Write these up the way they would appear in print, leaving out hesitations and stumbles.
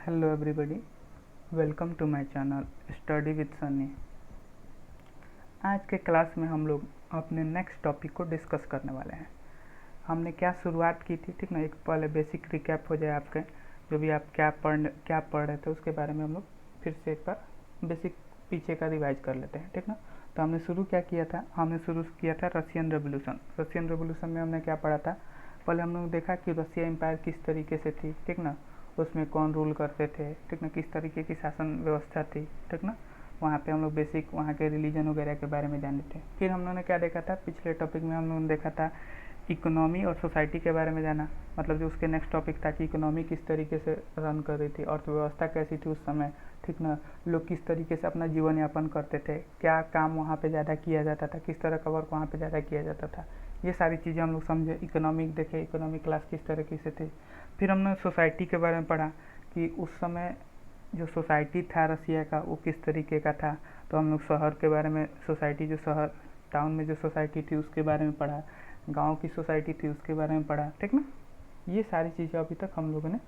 Hello everybody, welcome to my channel study with Sunny. आज के class में हम लोग अपने नेक्स्ट टॉपिक को डिस्कस करने वाले हैं। हमने क्या शुरुआत की थी, ठीक ना। एक पहले बेसिक रिकैप हो जाए आपके, जो भी आप क्या पढ़ रहे थे उसके बारे में हम लोग फिर से एक बार बेसिक पीछे का रिवाइज कर लेते हैं, ठीक ना। तो हमने शुरू क्या किया था, हमने शुरू किया था रशियन रेवोल्यूशन। रशियन रेवोल्यूशन में हमने क्या पढ़ा था, पहले हम लोग देखा कि रशिया एम्पायर किस तरीके से थी, ठीक ना। उसमें कौन रूल करते थे, ठीक ना, किस तरीके की शासन व्यवस्था थी, ठीक ना। वहाँ पे हम लोग बेसिक वहाँ के रिलीजन वगैरह के बारे में जाने थे। फिर हम लोगों ने क्या देखा था, पिछले टॉपिक में हम लोगों ने देखा था इकोनॉमी और सोसाइटी के बारे में जाना, मतलब जो उसके नेक्स्ट टॉपिक था कि इकोनॉमी किस तरीके से रन कर रही थी, अर्थव्यवस्था कैसी थी उस समय, ठीक ना। लोग किस तरीके से अपना जीवन यापन करते थे, क्या काम वहाँ पे ज़्यादा किया जाता था, किस तरह का वर्क वहाँ पे ज़्यादा किया जाता था, ये सारी चीज़ें हम लोग समझे। इकोनॉमिक देखे, इकोनॉमिक क्लास किस तरीके से थी। फिर हमने सोसाइटी के बारे में पढ़ा कि उस समय जो सोसाइटी था रसिया का वो किस तरीके का था। तो हम लोग शहर के बारे में, सोसाइटी जो शहर टाउन में जो सोसाइटी थी उसके बारे में पढ़ा, गांव की सोसाइटी थी उसके बारे में पढ़ा, ठीक ना। ये सारी चीज़ें अभी तक हम लोगों ने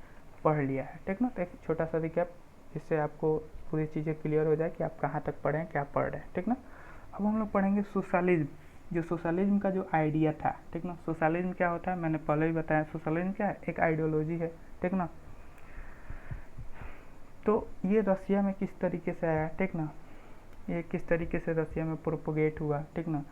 पढ़ लिया है, ठीक ना। तो एक छोटा सा रिकैप, जिससे आपको पूरी चीज़ें क्लियर हो जाए कि आप कहाँ तक पढ़े हैं, क्या पढ़ रहे हैं, ठीक ना। अब हम लोग पढ़ेंगे सोशलिज्म। जो सोशलिज्म का जो आइडिया था, ठीक ना। सोशलिज्म क्या होता है, मैंने पहले ही बताया। सोशलिज्म क्या है, एक आइडियोलॉजी है, ठीक ना। तो ये रसिया में किस तरीके से आया, ठीक ना। ये किस तरीके से रसिया में प्रोपोगेट हुआ, ठीक ना।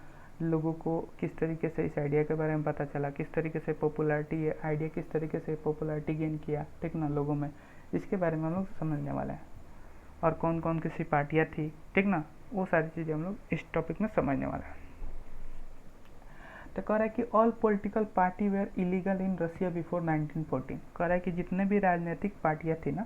लोगों को किस तरीके से इस आइडिया के बारे में पता चला, किस तरीके से पॉपुलैरिटी, ये आइडिया किस तरीके से पॉपुलैरिटी गेन किया, ठीक ना, लोगों में। इसके बारे में हम लोग समझने वाले हैं। और कौन कौन सी पार्टियाँ थी, ठीक ना, वो सारी चीज़ें हम लोग इस टॉपिक में समझने वाले हैं। तो कह रहा है कि all political party were illegal in Russia before 1914। कह रहा है कि जितने भी राजनीतिक पार्टियाँ थी ना,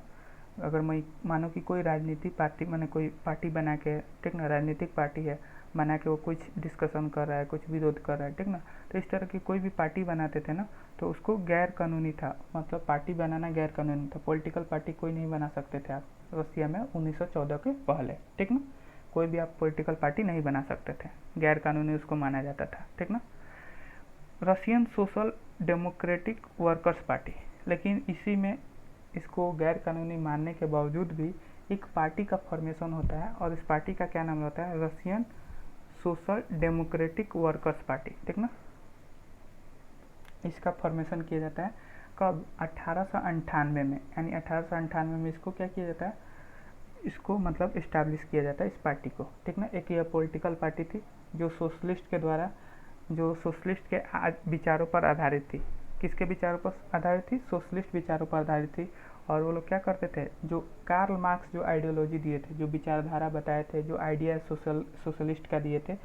अगर मैं मानो कि कोई राजनीतिक पार्टी, मैंने कोई पार्टी बना के, ठीक ना, राजनीतिक पार्टी है बना के, वो कुछ डिस्कशन कर रहा है, कुछ विरोध कर रहा है, ठीक ना। तो इस तरह की कोई भी पार्टी बनाते थे ना, तो उसको गैर कानूनी था, मतलब पार्टी बनाना गैर कानूनी था। पॉलिटिकल पार्टी कोई नहीं बना सकते थे आप रसिया में 1914 के पहले, ठीक ना। कोई भी आप पॉलिटिकल पार्टी नहीं बना सकते थे, गैर कानूनी उसको माना जाता था, ठीक ना। Russian social democratic workers party, लेकिन इसी में इसको गैर कानूनी मानने के बावजूद भी एक पार्टी का फॉर्मेशन होता है, और इस पार्टी का क्या नाम होता है, Russian social democratic workers party, ठीक ना। इसका फॉर्मेशन किया जाता है कब, 1898 में, यानी 1898 में इसको क्या किया जाता है, इसको मतलब इस्टेब्लिश किया जाता है इस पार्टी को, ठीक ना। एक यह पॉलिटिकल पार्टी थी जो सोशलिस्ट के द्वारा, जो सोशलिस्ट के विचारों पर आधारित थी। किसके विचारों पर आधारित थी, सोशलिस्ट विचारों पर आधारित थी। और वो लोग क्या करते थे, जो कार्ल मार्क्स जो आइडियोलॉजी दिए थे, जो विचारधारा बताए थे, जो आइडिया सोशलिस्ट का दिए थे,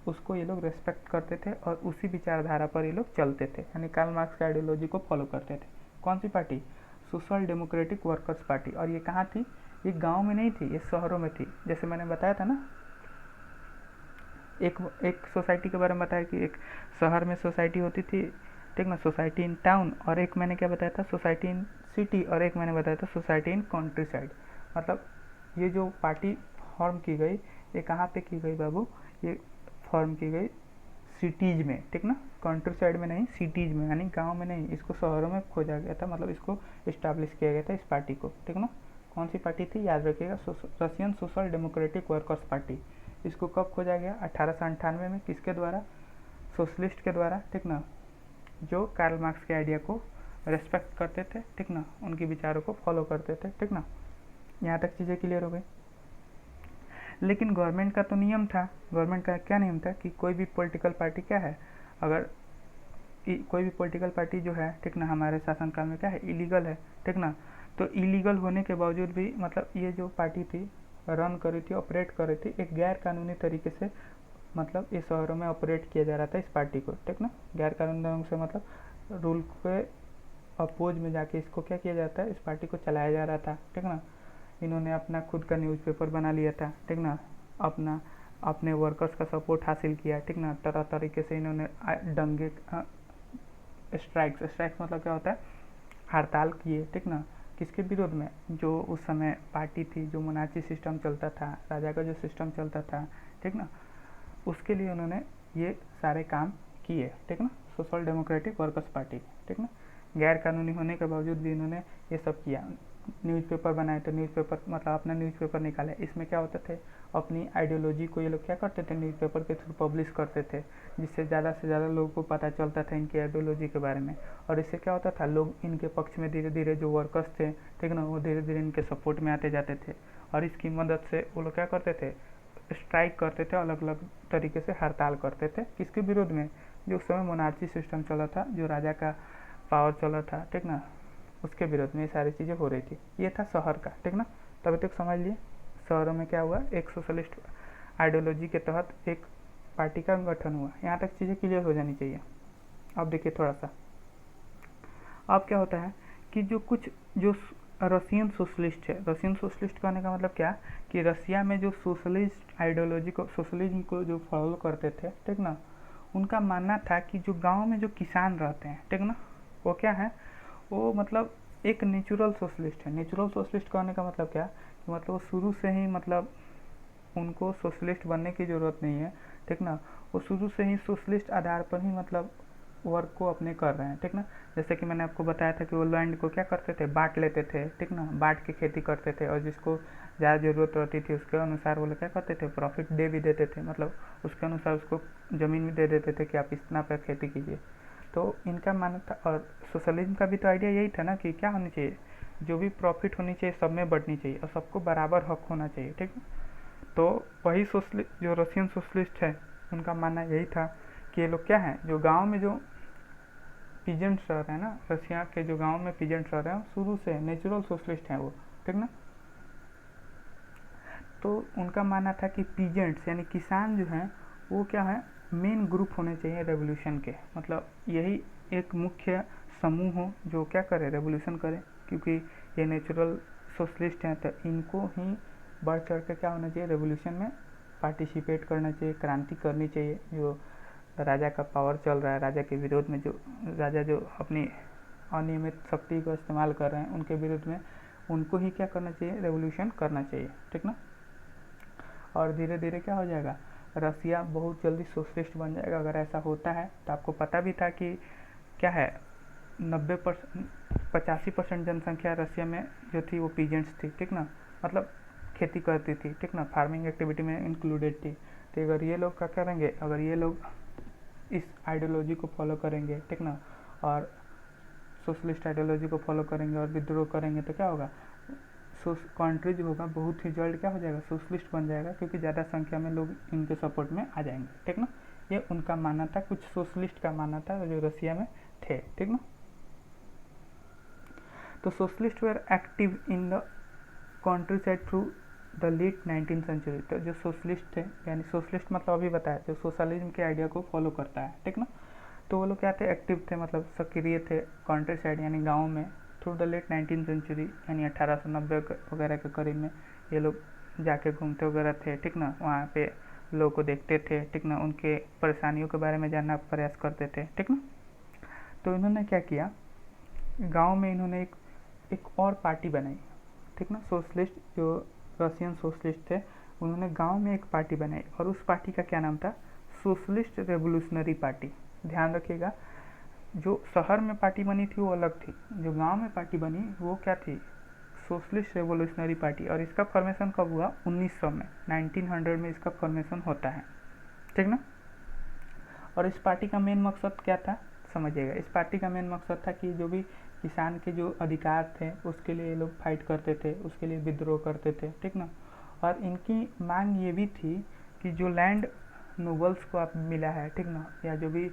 उसको ये लोग रेस्पेक्ट करते थे और उसी विचारधारा पर ये लोग चलते थे, यानी कार्ल मार्क्स की आइडियोलॉजी को फॉलो करते थे। कौन सी party, social democratic workers party. और ये कहाँ थी, ये गांव में नहीं थी, ये शहरों में थी। जैसे मैंने बताया था ना, एक सोसाइटी के बारे में बताया कि एक शहर में सोसाइटी होती थी, ठीक ना, सोसाइटी इन टाउन। और एक मैंने क्या बताया था, सोसाइटी इन सिटी। और एक मैंने बताया था सोसाइटी इन कंट्री साइड। मतलब ये जो पार्टी फॉर्म की गई, ये कहाँ पे की गई बाबू, ये फॉर्म की गई सिटीज़ में, ठीक ना, कंट्री साइड में नहीं, सिटीज़ में, यानी गांव में नहीं। इसको शहरों में खोजा गया था, मतलब इसको इस्टेब्लिश किया गया था इस पार्टी को, ठीक ना। कौन सी पार्टी थी, याद रखिएगा, Russian social democratic workers party. इसको कब खोजा गया, 1898 में। किसके द्वारा, सोशलिस्ट के द्वारा, ठीक ना, जो कार्ल मार्क्स के आइडिया को रेस्पेक्ट करते थे, ठीक ना, उनके विचारों को फॉलो करते थे, ठीक ना। यहाँ तक चीज़ें क्लियर हो गई। लेकिन गवर्नमेंट का तो नियम था, गवर्नमेंट का क्या नियम था कि कोई भी पॉलिटिकल पार्टी क्या है, अगर कोई भी पॉलिटिकल पार्टी जो है, ठीक ना, हमारे शासनकाल में क्या है, इलीगल है, ठीक ना। तो इलीगल होने के बावजूद भी, मतलब ये जो पार्टी थी रन कर रही थी, ऑपरेट कर रही थी एक गैर कानूनी तरीके से, मतलब इस शहरों में ऑपरेट किया जा रहा था इस पार्टी को, ठीक ना। गैर कानूनी ढंग से, मतलब रूल के अपोज में जाके इसको क्या किया जाता है, इस पार्टी को चलाया जा रहा था, ठीक ना। इन्होंने अपना खुद का न्यूज़पेपर बना लिया था, ठीक ना, अपना अपने वर्कर्स का सपोर्ट हासिल किया, ठीक ना। तरह तरीके से इन्होंने दंगे, स्ट्राइक्स मतलब क्या होता है, हड़ताल किए, ठीक ना। किसके विरोध में, जो उस समय पार्टी थी, जो मोनार्ची सिस्टम चलता था, राजा का जो सिस्टम चलता था, ठीक ना, उसके लिए उन्होंने ये सारे काम किए, ठीक ना। सोशल डेमोक्रेटिक वर्कर्स पार्टी, ठीक ना। गैर कानूनी होने के बावजूद भी इन्होंने ये सब किया। न्यूज़पेपर बनाए थे, न्यूज़पेपर मतलब अपना न्यूज़पेपर निकाले। इसमें क्या होते थे, अपनी आइडियोलॉजी को ये लोग क्या करते थे, न्यूज़पेपर के थ्रू पब्लिश करते थे, जिससे ज़्यादा से ज़्यादा लोगों को पता चलता था इनकी आइडियोलॉजी के बारे में। और इससे क्या होता था, लोग इनके पक्ष में धीरे धीरे जो वर्कर्स थे, ठीक ना, वो धीरे धीरे इनके सपोर्ट में आते जाते थे। और इसकी मदद से वो लोग क्या करते थे, स्ट्राइक करते थे, अलग अलग तरीके से हड़ताल करते थे। किसके विरोध में, जो उस समय मोनार्ची सिस्टम चला था, जो राजा का पावर चला था, ठीक ना, उसके विरोध में ये सारी चीज़ें हो रही थी। ये था शहर का, ठीक ना। तभी तक समझ लिए शहरों में क्या हुआ, एक सोशलिस्ट आइडियोलॉजी के तहत एक पार्टी का गठन हुआ। यहाँ तक चीज़ें क्लियर हो जानी चाहिए। अब देखिए थोड़ा सा, अब क्या होता है कि जो रशियन सोशलिस्ट है, रशियन सोशलिस्ट कहने का मतलब क्या, कि रसिया में जो सोशलिस्ट आइडियोलॉजी को, सोशलिज्म को जो फॉलो करते थे, ठीक ना, उनका मानना था कि जो गांव में जो किसान रहते हैं, ठीक ना, वो क्या है, वो मतलब एक नेचुरल सोशलिस्ट है। नेचुरल सोशलिस्ट कहने का मतलब क्या, कि मतलब वो शुरू से ही मतलब उनको सोशलिस्ट बनने की ज़रूरत नहीं है, ठीक ना, वो शुरू से ही सोशलिस्ट आधार पर ही मतलब वर्क को अपने कर रहे हैं, ठीक ना। जैसे कि मैंने आपको बताया था कि वो लैंड को क्या करते थे, बांट लेते थे, ठीक ना, बांट के खेती करते थे, और जिसको ज़्यादा ज़रूरत रहती थी उसके अनुसार वो लोग क्या करते थे, प्रॉफिट दे भी देते थे, मतलब उसके अनुसार उसको ज़मीन भी दे देते थे कि आप इतना पर खेती कीजिए। तो इनका मानना था, और सोशलिज्म का भी तो आइडिया यही था ना, कि क्या होनी चाहिए, जो भी प्रॉफिट होनी चाहिए सब में बढ़नी चाहिए, और सबको बराबर हक होना चाहिए, ठीक है। तो वही सोशलिस्ट, जो रशियन सोशलिस्ट है, उनका मानना यही था कि ये लोग क्या है, जो गांव में जो पीजेंट्स रह रहे हैं ना, रशिया के जो गांव में पीजेंट्स रह रहे हैं, शुरू से नेचुरल सोशलिस्ट हैं वो, ठीक ना। तो उनका मानना था कि पीजेंट्स यानी किसान जो हैं, वो क्या है, मेन ग्रुप होने चाहिए रेवोल्यूशन के, मतलब यही एक मुख्य समूह हो जो क्या करे, रेवोल्यूशन करे, क्योंकि ये नेचुरल सोशलिस्ट हैं, तो इनको ही बढ़ चढ़ के क्या होना चाहिए, रेवोल्यूशन में पार्टिसिपेट करना चाहिए, क्रांति करनी चाहिए। जो राजा का पावर चल रहा है, राजा के विरोध में जो राजा जो अपनी अनियमित शक्ति का इस्तेमाल कर रहे हैं, उनके विरोध में उनको ही क्या करना चाहिए, रेवोल्यूशन करना चाहिए, ठीक ना। और धीरे धीरे क्या हो जाएगा, रसिया बहुत जल्दी सोशलिस्ट बन जाएगा। अगर ऐसा होता है तो आपको पता भी था कि क्या है, 85% जनसंख्या रसिया में जो थी वो पीजेंट्स थी, ठीक ना, मतलब खेती करती थी, ठीक ना, फार्मिंग एक्टिविटी में इंक्लूडेड थी। तो अगर ये लोग क्या करेंगे, अगर ये लोग इस आइडियोलॉजी को फॉलो करेंगे, ठीक ना, और सोशलिस्ट आइडियोलॉजी को फॉलो करेंगे और विद्रोह करेंगे, तो क्या होगा, कंट्री जो होगा बहुत ही जल्द क्या हो जाएगा, सोशलिस्ट बन जाएगा, क्योंकि ज़्यादा संख्या में लोग इनके सपोर्ट में आ जाएंगे, ठीक ना। ये उनका मानना था, कुछ सोशलिस्ट का मानना था जो रसिया में थे, ठीक ना। तो socialist were active in the countryside through the late 19th century. तो जो सोशलिस्ट थे, यानी सोशलिस्ट मतलब अभी बताया, जो सोशलिज्म के आइडिया को फॉलो करता है, ठीक ना, तो वो लोग क्या थे, एक्टिव थे, मतलब सक्रिय थे कंट्री साइड यानी गाँव में, through the late 19th century यानी 1890 वगैरह के करीब में ये लोग जाके घूमते वगैरह थे, ठीक ना, वहाँ पे लोगों को देखते थे, ठीक ना, उनके परेशानियों के बारे में जानना प्रयास करते थे, ठीक ना। तो इन्होंने क्या किया, गांव में इन्होंने एक और पार्टी बनाई, ठीक ना, सोशलिस्ट जो रशियन सोशलिस्ट थे, उन्होंने गांव में एक पार्टी बनाई, और उस पार्टी का क्या नाम था, सोशलिस्ट रेवोल्यूशनरी पार्टी। ध्यान रखिएगा, जो शहर में पार्टी बनी थी वो अलग थी, जो गांव में पार्टी बनी वो क्या थी, सोशलिस्ट रेवोल्यूशनरी पार्टी। और इसका फॉर्मेशन कब हुआ, 1900 में, 1900 में इसका फॉर्मेशन होता है, ठीक ना। और इस पार्टी का मेन मकसद क्या था, समझिएगा, इस पार्टी का मेन मकसद था कि जो भी किसान के जो अधिकार थे उसके लिए ये लोग फाइट करते थे, उसके लिए विद्रोह करते थे, ठीक ना। और इनकी मांग ये भी थी कि जो लैंड नोबल्स को आप मिला है, ठीक ना, या जो भी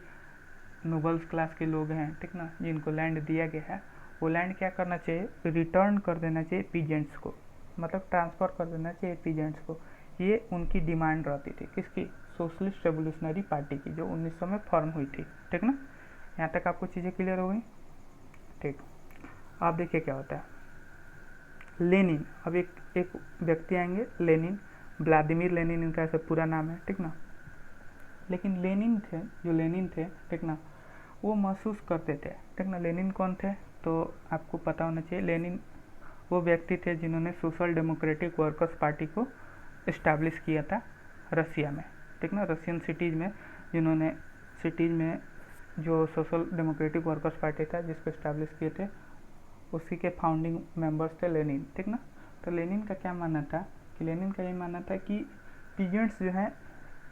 नोबल्स क्लास के लोग हैं, ठीक ना, जिनको लैंड दिया गया है, वो लैंड क्या करना चाहिए, रिटर्न कर देना चाहिए पीजेंट्स को, मतलब ट्रांसफ़र कर देना चाहिए पीजेंट्स को। ये उनकी डिमांड रहती थी, किसकी, सोशलिस्ट रेवोल्यूशनरी पार्टी की, जो 1900 में फॉर्म हुई थी, ठीक ना। यहाँ तक आपको चीज़ें क्लियर हो गई, ठीक। आप देखिए क्या होता है, लेनिन, अब एक व्यक्ति आएंगे, लेनिन, व्लादिमीर लेनिन इनका ऐसा पूरा नाम है, ठीक ना। लेकिन लेनिन थे, जो लेनिन थे, ठीक ना, वो महसूस करते थे, ठीक ना। लेनिन कौन थे, तो आपको पता होना चाहिए, लेनिन वो व्यक्ति थे जिन्होंने सोशल डेमोक्रेटिक वर्कर्स पार्टी को इस्टेब्लिश किया था रसिया में, ठीक ना, रशियन सिटीज़ में, जिन्होंने सिटीज़ में जो सोशल डेमोक्रेटिक वर्कर्स पार्टी था जिसको इस्टेब्लिश किए थे, उसी के फाउंडिंग मेंबर्स थे लेनिन, ठीक ना। तो लेनिन का क्या मानना था कि लेनिन का ये मानना था कि पीजेंट्स जो है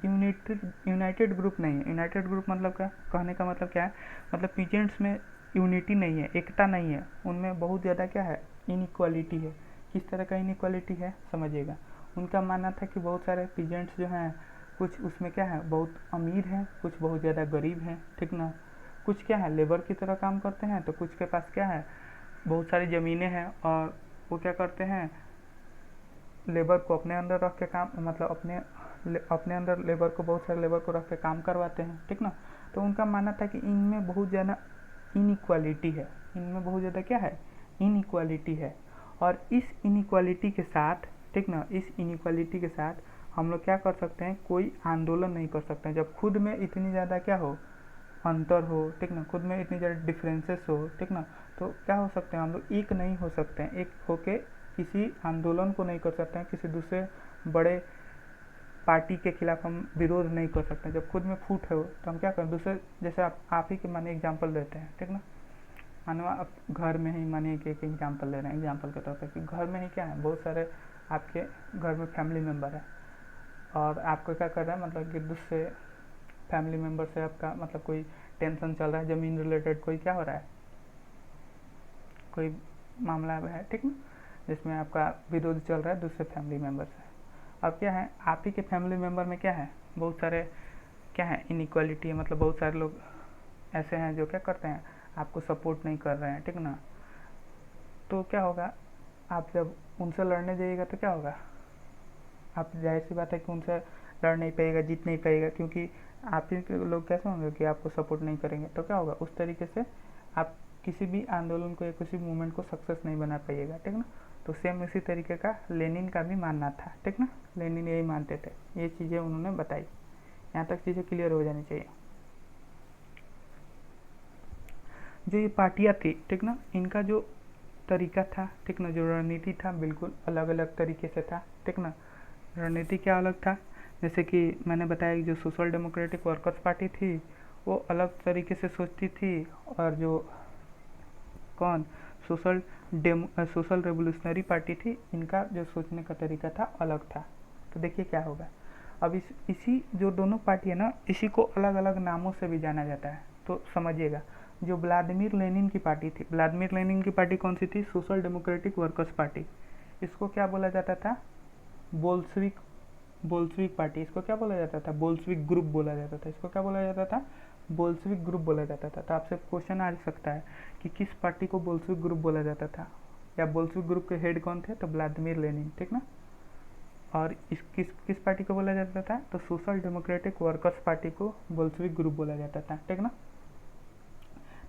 यूनाइटेड ग्रुप नहीं है। यूनाइटेड ग्रुप मतलब क्या, कहने का मतलब क्या है, मतलब पीजेंट्स में यूनिटी नहीं है, एकता नहीं है, उनमें बहुत ज़्यादा क्या है, इनइक्वालिटी है। किस तरह का इनइक्वालिटी है समझिएगा। उनका मानना था कि बहुत सारे पीजेंट्स जो हैं कुछ उसमें क्या है, बहुत अमीर हैं, कुछ बहुत ज़्यादा गरीब हैं, ठीक ना। कुछ क्या है लेबर की तरह काम करते हैं, तो कुछ के पास क्या है बहुत सारी ज़मीनें हैं और वो क्या करते हैं लेबर को अपने अंदर रख के काम, मतलब अपने अंदर लेबर को, बहुत सारे लेबर को रख के काम करवाते हैं, ठीक ना। तो उनका मानना था कि इनमें बहुत ज़्यादा इनइक्वालिटी है, इनमें बहुत ज़्यादा क्या है, इनइक्वालिटी है। और इस इनइक्वालिटी के साथ, ठीक ना, इस इनइक्वालिटी के साथ हम लोग क्या कर सकते हैं, कोई आंदोलन नहीं कर सकते हैं। जब खुद में इतनी ज़्यादा क्या हो, अंतर हो, ठीक ना, खुद में इतनी ज़्यादा डिफरेंसेस हो, ठीक ना, तो क्या हो सकते हैं हम लोग, एक नहीं हो सकते हैं। एक होके किसी आंदोलन को नहीं कर सकते हैं, किसी दूसरे बड़े पार्टी के खिलाफ हम विरोध नहीं कर सकते। जब खुद में फूट हो तो हम क्या करें, दूसरे, जैसे आप ही के मानिए एग्जाम्पल देते हैं, ठीक ना। मानो आप घर में ही, मानिए कि एक एग्जाम्पल ले रहे हैं, एग्जाम्पल के तौर पर कि घर में ही क्या है, बहुत सारे आपके घर में फैमिली मेम्बर है और आपको क्या कर रहा है, मतलब कि दूसरे फैमिली मेम्बर से आपका मतलब कोई टेंशन चल रहा है, ज़मीन रिलेटेड कोई क्या हो रहा है, कोई मामला है, ठीक ना, जिसमें आपका विरोध चल रहा है दूसरे फैमिली मेम्बर से। अब क्या है, आप ही के फैमिली मेम्बर में क्या है, बहुत सारे क्या है, इनइक्वालिटी है, मतलब बहुत सारे लोग ऐसे हैं जो क्या करते हैं, आपको सपोर्ट नहीं कर रहे हैं, ठीक ना। तो क्या होगा, आप जब उनसे लड़ने जाइएगा तो क्या होगा, आप जाहिर सी बात है कि उनसे लड़ नहीं पाएगा, जीत नहीं पाएगा, क्योंकि आप ही के लोग कैसे होंगे कि आपको सपोर्ट नहीं करेंगे। तो क्या होगा, उस तरीके से आप किसी भी आंदोलन को या किसी मूवमेंट को सक्सेस नहीं बना पाइएगा, ठीक ना। तो सेम इसी तरीके का लेनिन का भी मानना था, ठीक ना। लेनिन यही मानते थे, ये चीज़ें उन्होंने बताई। यहाँ तक चीज़ें क्लियर हो जानी चाहिए। जो ये पार्टियाँ थी, ठीक ना, इनका जो तरीका था, ठीक ना, जो रणनीति था, बिल्कुल अलग अलग तरीके से था, ठीक ना। रणनीति क्या अलग था, जैसे कि मैंने बताया कि जो सोशल डेमोक्रेटिक वर्कर्स पार्टी थी वो अलग तरीके से सोचती थी, और जो कौन सोशल रेवोल्यूशनरी पार्टी थी, इनका जो सोचने का तरीका था अलग था। तो देखिए क्या होगा, अब इसी जो दोनों पार्टी है ना, इसी को अलग अलग नामों से भी जाना जाता है। तो समझिएगा, जो व्लादिमीर लेनिन की पार्टी थी, व्लादिमीर लेनिन की पार्टी कौन सी थी, सोशल डेमोक्रेटिक वर्कर्स पार्टी। इसको क्या बोला जाता था, बोल्शेविक बोल्शेविक पार्टी। इसको क्या बोला जाता था, बोल्शेविक ग्रुप बोला जाता था। इसको क्या बोला जाता था, बोल्शेविक ग्रुप बोला जाता था। तो आपसे क्वेश्चन आ सकता है कि किस पार्टी को बोल्शेविक ग्रुप बोला जाता था, या बोल्शेविक ग्रुप के हेड कौन थे, तो व्लादिमीर लेनिन, ठीक ना। और इस किस पार्टी को बोला जाता था, तो सोशल डेमोक्रेटिक वर्कर्स पार्टी को बोल्शेविक ग्रुप बोला जाता था, ठीक ना।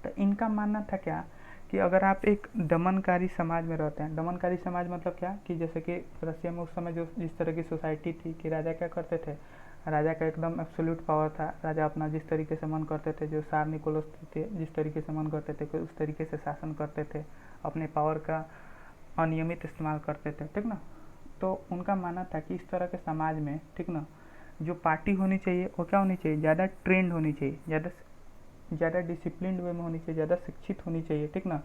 तो इनका मानना था क्या, कि अगर आप एक दमनकारी समाज में रहते हैं, दमनकारी समाज मतलब क्या, कि जैसे कि रसिया में उस समय जो जिस तरह की सोसाइटी थी, कि राजा क्या करते थे, राजा का एकदम एब्सोल्यूट पावर था। राजा अपना जिस तरीके से मन करते थे, जो सार निकोलस थे जिस तरीके से मन करते थे उस तरीके से शासन करते थे, अपने पावर का अनियमित इस्तेमाल करते थे, ठीक ना। तो उनका मानना था कि इस तरह के समाज में, ठीक ना, जो पार्टी होनी चाहिए वो क्या होनी चाहिए, ज़्यादा ट्रेंड होनी चाहिए, ज़्यादा डिसिप्लिन वे में होनी चाहिए, ज़्यादा शिक्षित होनी चाहिए, ठीक ना,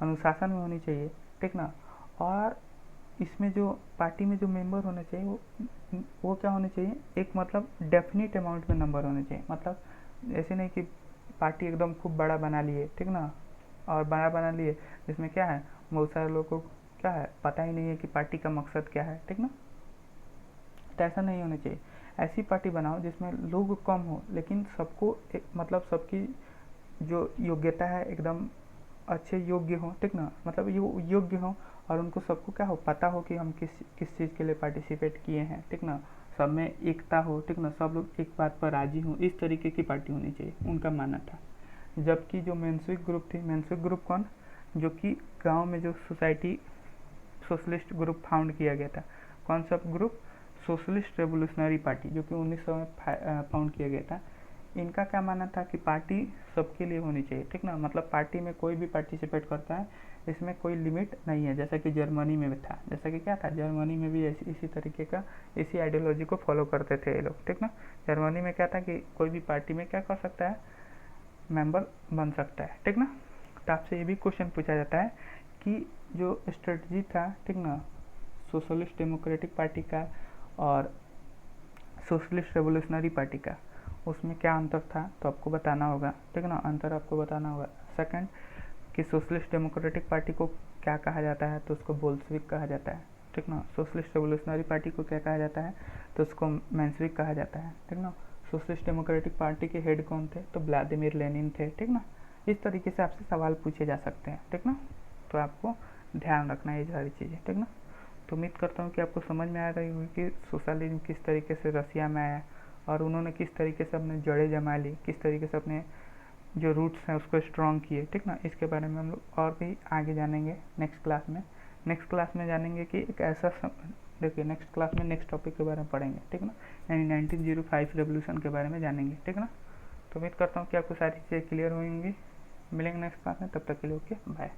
अनुशासन में होनी चाहिए, ठीक ना। और इसमें जो पार्टी में जो मेंबर होने चाहिए वो क्या होने चाहिए, एक मतलब डेफिनेट अमाउंट में नंबर होने चाहिए। मतलब ऐसे नहीं कि पार्टी एकदम खूब बड़ा बना लिए, ठीक ना, और बड़ा बना लिए जिसमें क्या है, बहुत सारे लोगों को क्या है पता ही नहीं है कि पार्टी का मकसद क्या है, ठीक ना। तो ऐसा नहीं होना चाहिए। ऐसी पार्टी बनाओ जिसमें लोग कम हो, लेकिन सबको मतलब सबकी जो योग्यता है एकदम अच्छे योग्य हों, ठीक ना, मतलब योग्य हों, और उनको सबको क्या हो, पता हो कि हम किस किस चीज़ के लिए पार्टिसिपेट किए हैं, ठीक ना। सब में एकता हो, ठीक ना, सब लोग एक बात पर राजी हों, इस तरीके की पार्टी होनी चाहिए, उनका मानना था। जबकि जो मेंशेविक ग्रुप थी, मेंशेविक ग्रुप कौन, जो कि गांव में जो सोसाइटी सोशलिस्ट ग्रुप फाउंड किया गया था, कौन सा ग्रुप, सोशलिस्ट रेवोल्यूशनरी पार्टी, जो कि 1900 में फाउंड किया गया था। इनका क्या मानना था कि पार्टी सबके लिए होनी चाहिए, ठीक ना, मतलब पार्टी में कोई भी पार्टिसिपेट करता है, इसमें कोई लिमिट नहीं है, जैसा कि जर्मनी में भी था। जैसा कि क्या था, जर्मनी में भी इसी तरीके का, इसी आइडियोलॉजी को फॉलो करते थे ये लोग, ठीक ना। जर्मनी में क्या था कि कोई भी पार्टी में क्या कर सकता है, मेंबर बन सकता है, ठीक ना। तो आपसे ये भी क्वेश्चन पूछा जाता है कि जो स्ट्रेटजी था, ठीक ना, सोशलिस्ट डेमोक्रेटिक पार्टी का और सोशलिस्ट रेवोल्यूशनरी पार्टी का, उसमें क्या अंतर था तो आपको बताना होगा, ठीक ना, अंतर आपको बताना होगा। सेकंड, कि सोशलिस्ट डेमोक्रेटिक पार्टी को क्या कहा जाता है तो उसको बोल्शेविक कहा जाता है, ठीक ना। सोशलिस्ट रेवोल्यूशनरी पार्टी को क्या कहा जाता है तो उसको मेंशेविक कहा जाता है, ठीक ना। सोशलिस्ट डेमोक्रेटिक पार्टी के हेड कौन थे तो व्लादिमीर लेनिन थे, ठीक ना। इस तरीके से आपसे सवाल पूछे जा सकते हैं, ठीक ना, तो आपको ध्यान रखना है ये सारी चीज़ें, ठीक ना। तो उम्मीद करता हूँ कि आपको समझ में आ रही होगी कि सोशलिज्म किस तरीके से रसिया में आया और उन्होंने किस तरीके से अपने जड़ें जमा ली, किस तरीके से अपने जो रूट्स हैं उसको स्ट्रॉन्ग किए, ठीक ना। इसके बारे में हम लोग और भी आगे जानेंगे नेक्स्ट क्लास में। नेक्स्ट क्लास में जानेंगे कि एक ऐसा देखिए, नेक्स्ट क्लास में नेक्स्ट टॉपिक के बारे में पढ़ेंगे, ठीक ना, यानी 1905 रेवोल्यूशन के बारे में जानेंगे, ठीक ना। तो उम्मीद करता हूँ कि आपको सारी चीज़ें क्लियर होंगी। मिलेंगे नेक्स्ट क्लास में, तब तक के लिए ओके बाय।